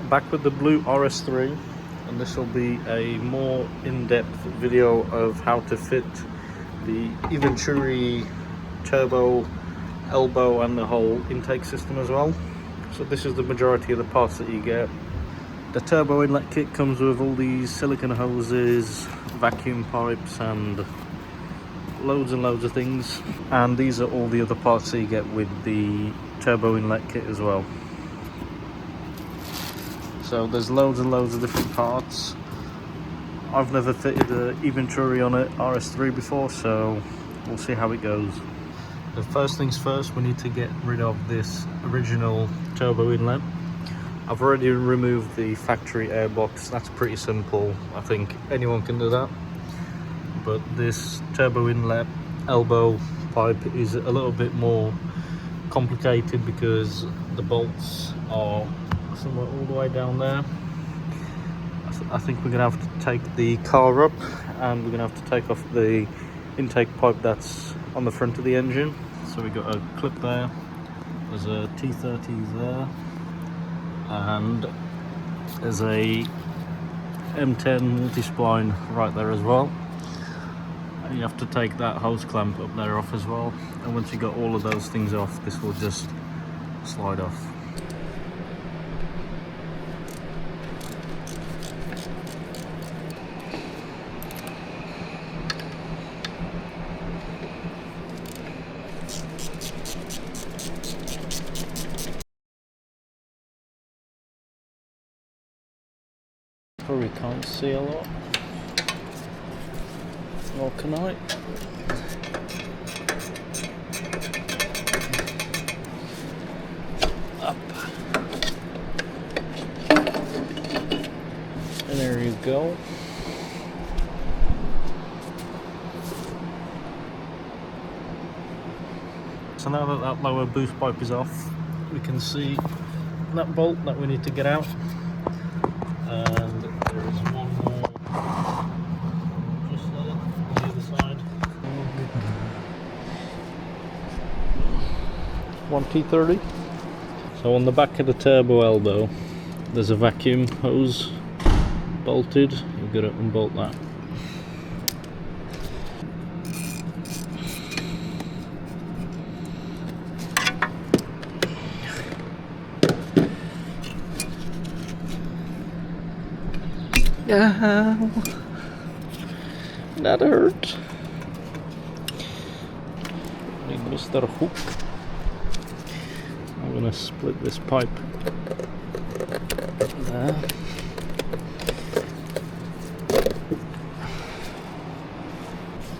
back with the blue RS3, and this will be a more in-depth video of how to fit the Eventuri turbo, elbow and the whole intake system as well. So this is the majority of the parts that you get. The turbo inlet kit comes with all these silicone hoses, vacuum pipes and loads of things, and these are all the other parts that you get with the turbo inlet kit as well. So there's loads of different parts. I've never fitted an Eventuri on an RS3 before, so we'll see how it goes. The first things first, we need to get rid of this original turbo inlet. I've already removed the factory airbox. That's pretty simple. I think anyone can do that. But this turbo inlet elbow pipe is a little bit more complicated because the bolts are somewhere all the way down there. I think we're gonna have to take the car up, and we're gonna have to take off the intake pipe that's on the front of the engine. So we got a clip there, there's a T30 there, and there's a M10 multi-spline right there as well. And you have to take that hose clamp up there off as well, and once you got all of those things off, this will just slide off. Probably can't see a lot, nor can I. Up. And there you go. So now that that lower boost pipe is off, we can see that bolt that we need to get out. And there is one more just there on the other side. One T30. So on the back of the turbo elbow, there's a vacuum hose bolted. You've got to unbolt that. Ow, that hurt. Mr. Hook. I'm gonna split this pipe there.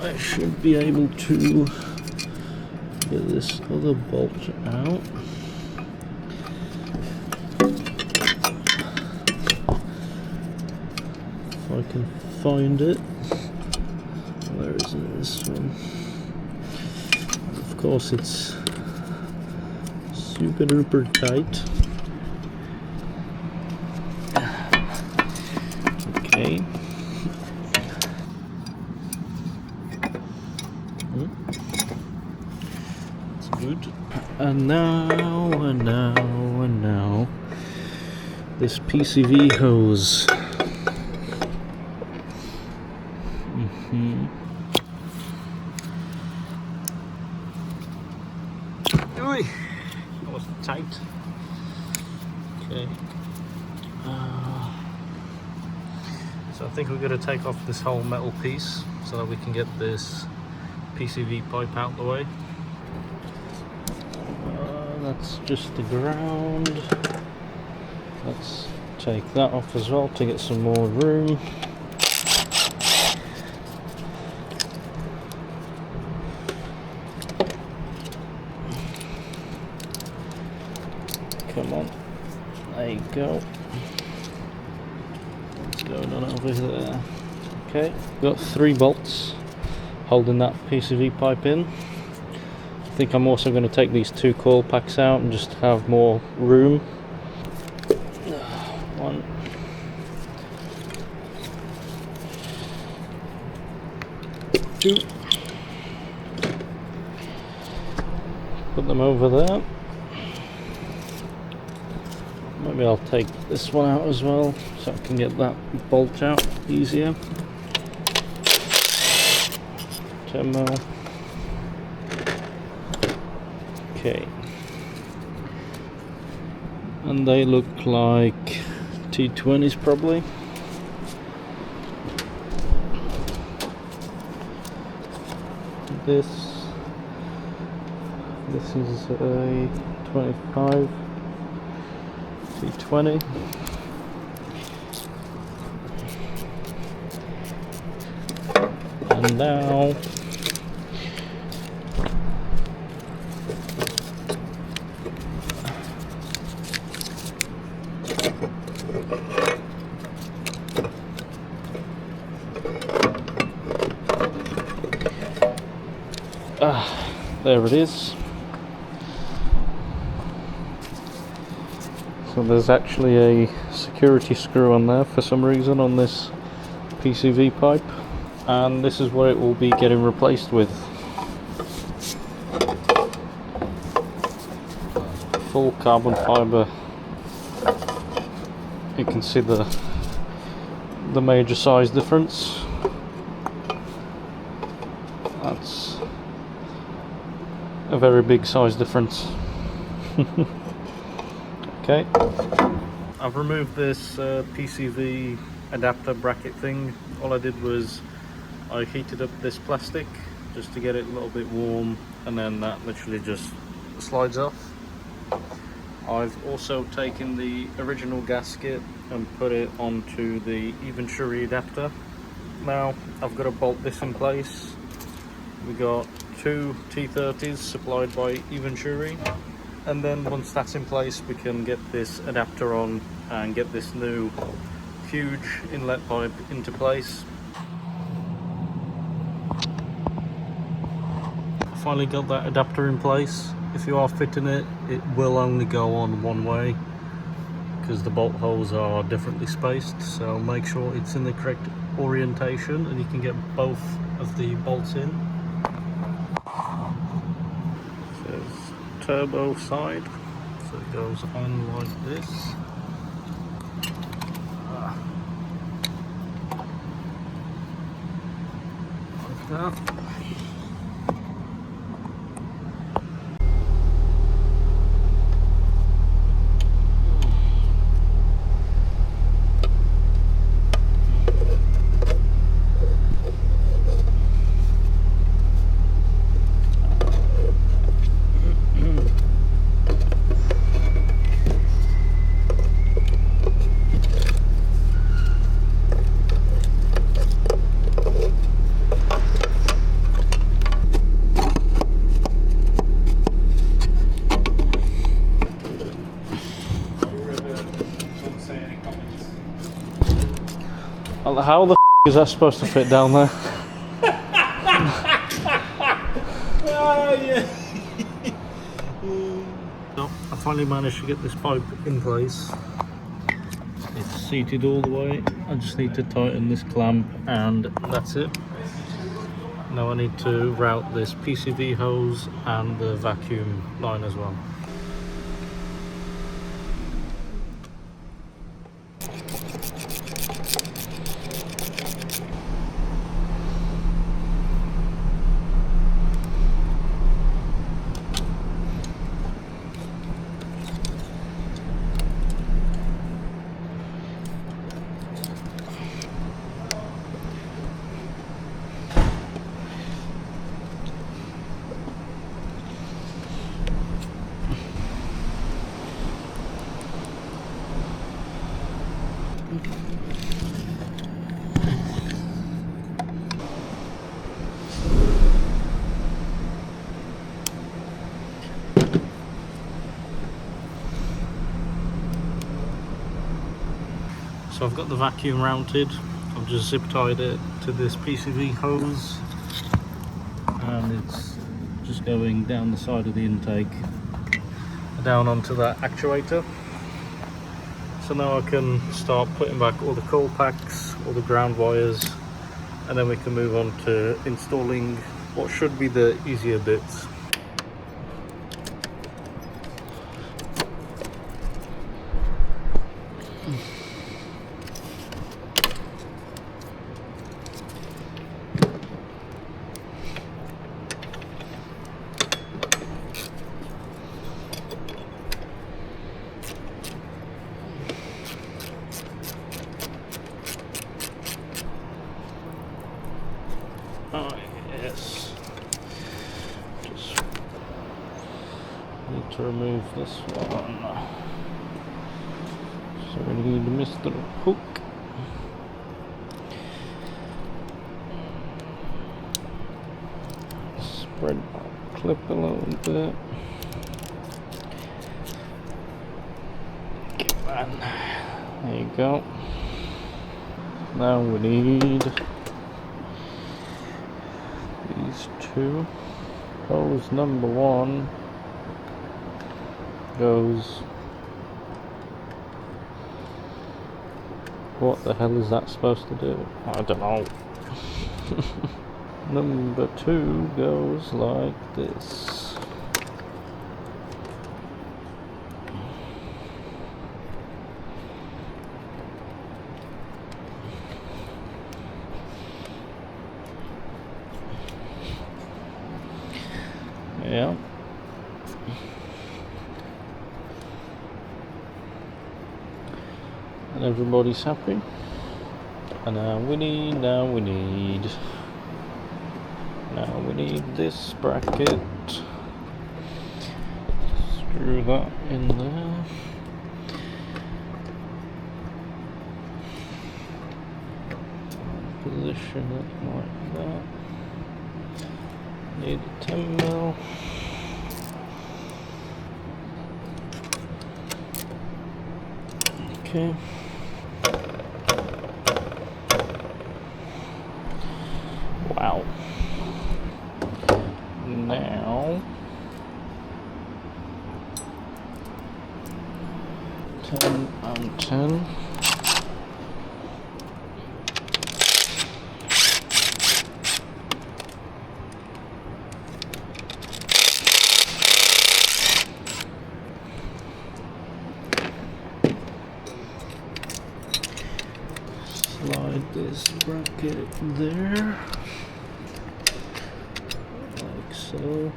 I should be able to get this other bolt out. I can find it. Where is this one? Of course, it's super duper tight. Okay. That's good. And now, this PCV hose. That was tight. Okay. So I think we're going to take off this whole metal piece so that we can get this PCV pipe out the way. That's just the ground. Let's take that off as well to get some more room. Come on, there you go. What's going on over there? Okay, got 3 bolts holding that PCV pipe in. I think I'm also going to take these 2 coil packs out and just have more room. 1, 2. Put them over there. maybe I'll take this one out as well so I can get that bolt out easier. 10mm. Okay. And they look like T20s probably. This is a 25 T20. And now there it is. So there's actually a security screw on there for some reason on this PCV pipe, and this is what it will be getting replaced with. Full carbon fibre. You can see the major size difference. That's a very big size difference. Okay, I've removed this PCV adapter bracket thing. All I did was I heated up this plastic just to get it a little bit warm, and then that literally just slides off. I've also taken the original gasket and put it onto the Eventuri adapter. Now I've got to bolt this in place. We got two T30s supplied by Eventuri, and then once that's in place we can get this adapter on and get this new huge inlet pipe into place. Finally got that adapter in place. If you are fitting it, it will only go on one way because the bolt holes are differently spaced, so make sure it's in the correct orientation and you can get both of the bolts in. Turbo side, so it goes on like this. Like that. How the f is that supposed to fit down there? Oh, yeah. So I finally managed to get this pipe in place. It's seated all the way. I just need to tighten this clamp and that's it. Now I need to route this PCV hose and the vacuum line as well. So I've got the vacuum mounted. I've just zip tied it to this PCV hose and it's just going down the side of the intake down onto that actuator. So now I can start putting back all the coil packs, all the ground wires, and then we can move on to installing what should be the easier bits. Oh yes. Just need to remove this one. So we need Mr. Hook. Spread my clip a little bit. Get that. There you go. Now we need these two. Hose number one goes. What the hell is that supposed to do? I don't know. Number two goes like this. Yeah. And everybody's happy. And now we need this bracket. Screw that in there. Position it like that. Need a 10 mil. Okay. Wow. Now 10 and 10. Slide this bracket there, like so.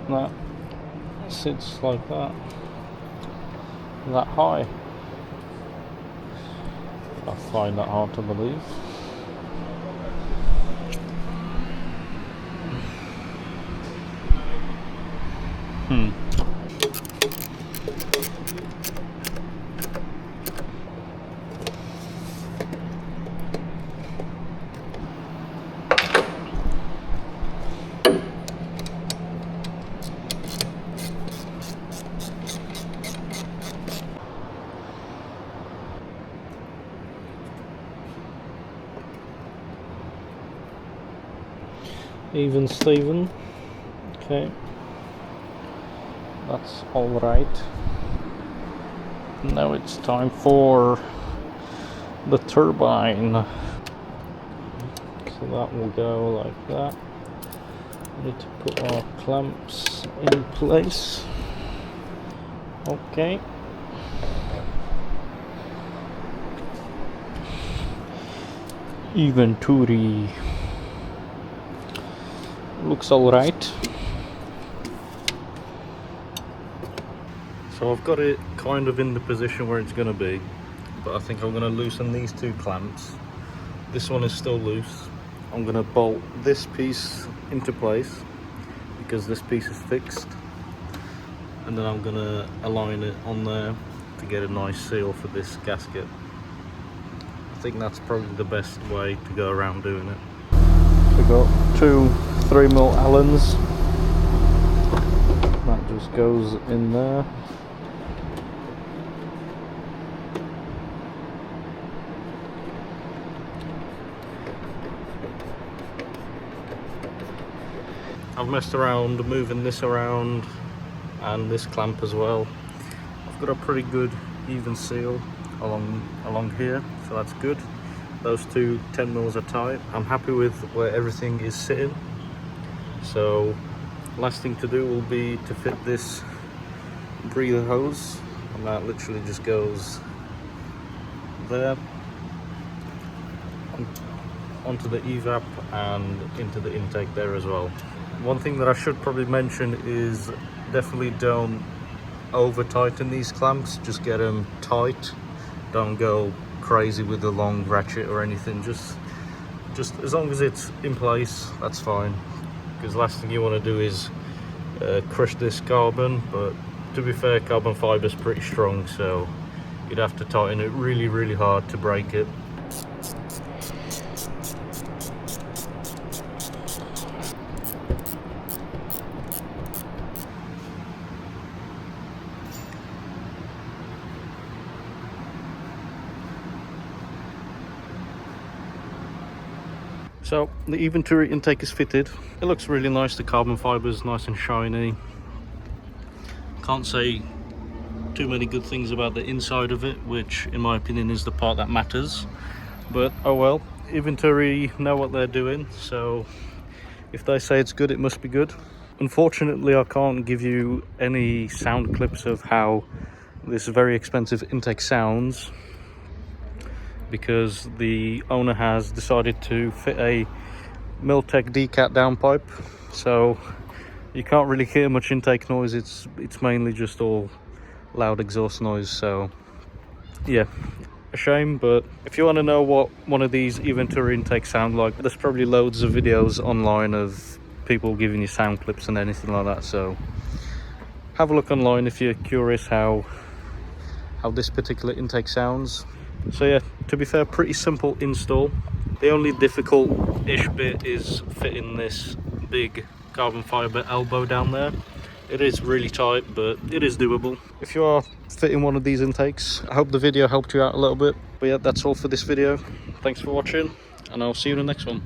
That sits like that high. I find that hard to believe. Even Steven. Okay, that's all right. Now it's time for the turbine. So that will go like that. We need to put our clamps in place. Okay. Eventuri. Looks alright. So I've got it kind of in the position where it's going to be, but I think I'm going to loosen these two clamps. This one is still loose. I'm going to bolt this piece into place because this piece is fixed, and then I'm going to align it on there to get a nice seal for this gasket. I think that's probably the best way to go around doing it. We've got two 3mm Allens. That just goes in there. I've messed around moving this around and this clamp as well. I've got a pretty good even seal along here, so that's good. Those two 10mm are tight. I'm happy with where everything is sitting. So last thing to do will be to fit this breather hose, and that literally just goes there onto the evap and into the intake there as well. One thing that I should probably mention is definitely don't over tighten these clamps, just get them tight. Don't go crazy with the long ratchet or anything, just as long as it's in place, that's fine, because the last thing you want to do is crush this carbon. But to be fair, carbon fiber is pretty strong, so you'd have to tighten it really hard to break it. So the Eventuri intake is fitted. It looks really nice, the carbon fiber is nice and shiny. Can't say too many good things about the inside of it, which in my opinion is the part that matters. But oh well, Eventuri know what they're doing, so if they say it's good, it must be good. Unfortunately, I can't give you any sound clips of how this very expensive intake sounds, because the owner has decided to fit a Miltech decat downpipe, so you can't really hear much intake noise. It's mainly just all loud exhaust noise. So yeah, a shame. But if you want to know what one of these Eventuri intakes sound like, there's probably loads of videos online of people giving you sound clips and anything like that, so have a look online if you're curious how this particular intake sounds. So yeah, to be fair, pretty simple install. The only difficult-ish bit is fitting this big carbon fiber elbow down there. It is really tight, but it is doable. If you are fitting one of these intakes, I hope the video helped you out a little bit. But yeah, that's all for this video. Thanks for watching, and I'll see you in the next one.